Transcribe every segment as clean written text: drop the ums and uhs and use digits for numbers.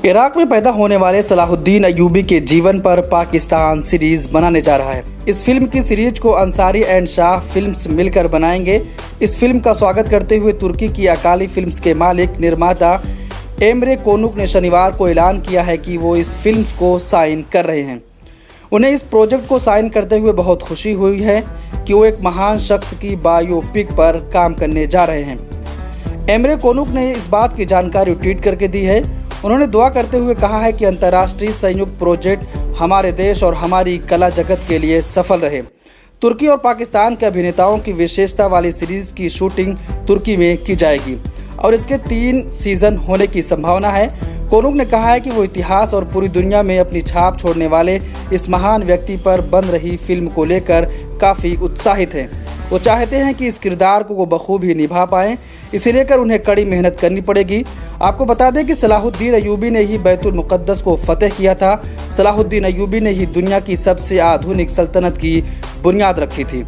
Iraq में पैदा होने वाले सलाहुद्दीन अय्यूबी के जीवन पर पाकिस्तान सीरीज बनाने जा रहा है। इस फिल्म की सीरीज को अंसारी एंड शाह फिल्म्स मिलकर बनाएंगे। इस फिल्म का स्वागत करते हुए तुर्की की अकाली फिल्म्स के मालिक निर्माता एमरे कोनुक ने शनिवार को ऐलान किया है कि वो इस फिल्म को साइन कर रहे हैं। उन्हें इस प्रोजेक्ट को साइन करते हुए बहुत खुशी हुई है कि वो एक महान शख्स की बायोपिक पर काम करने जा रहे हैं। एमरे कोनुक ने इस बात की जानकारी ट्वीट करके दी है। उन्होंने दुआ करते हुए कहा है कि अंतर्राष्ट्रीय संयुक्त प्रोजेक्ट हमारे देश और हमारी कला जगत के लिए सफल रहे। तुर्की और पाकिस्तान के अभिनेताओं की विशेषता वाली सीरीज की शूटिंग तुर्की में की जाएगी और इसके 3 सीजन होने की संभावना है। कोनुक ने कहा है कि वो इतिहास और पूरी दुनिया में अपनी छाप छोड़ने वाले इस महान व्यक्ति पर बन रही फिल्म को लेकर काफ़ी उत्साहित हैं। वो चाहते हैं कि इस किरदार को वो बखूबी निभा पाएं, इसे लेकर उन्हें कड़ी मेहनत करनी पड़ेगी। आपको बता दें कि सलाहुद्दीन अय्यूबी ने ही बैतुल मुक़द्दस को फतेह किया था। सलाहुद्दीन अय्यूबी ने ही दुनिया की सबसे आधुनिक सल्तनत की बुनियाद रखी थी।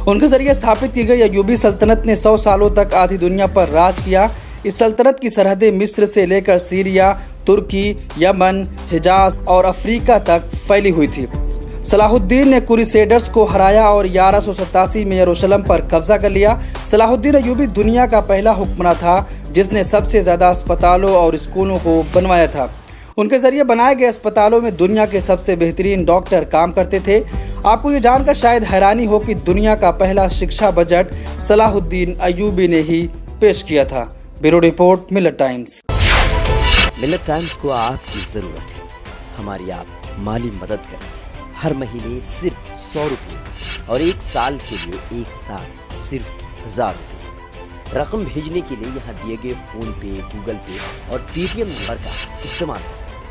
उनके जरिए स्थापित की गई अय्यूबी सल्तनत ने 100 सालों तक आधी दुनिया पर राज किया। इस सल्तनत की सरहदें मिस्र से लेकर सीरिया, तुर्की, यमन, हिजाज और अफ्रीका तक फैली हुई थी। सलाहुद्दीन ने क्रूसेडर्स को हराया और 1187 में यरूशलेम पर कब्जा कर लिया। सलाहुद्दीन अय्यूबी दुनिया का पहला हुक्मरान था जिसने सबसे ज़्यादा अस्पतालों और स्कूलों को बनवाया था। उनके जरिए बनाए गए अस्पतालों में दुनिया के सबसे बेहतरीन डॉक्टर काम करते थे। आपको ये जानकर शायद हैरानी हो कि दुनिया का पहला शिक्षा बजट सलाहुद्दीन अय्यूबी ने ही पेश किया था। ब्यूरो रिपोर्ट, मिलत टाइम्स। मिलत टाइम्स को आपकी ज़रूरत है, हमारी आप माली मदद करें। हर महीने सिर्फ 100 रुपये और 1 साल के लिए एक साथ सिर्फ 1000 रुपये। रकम भेजने के लिए यहाँ दिए गए फ़ोन पे, गूगल पे और पेटीएम नंबर का इस्तेमाल कर सकते हैं।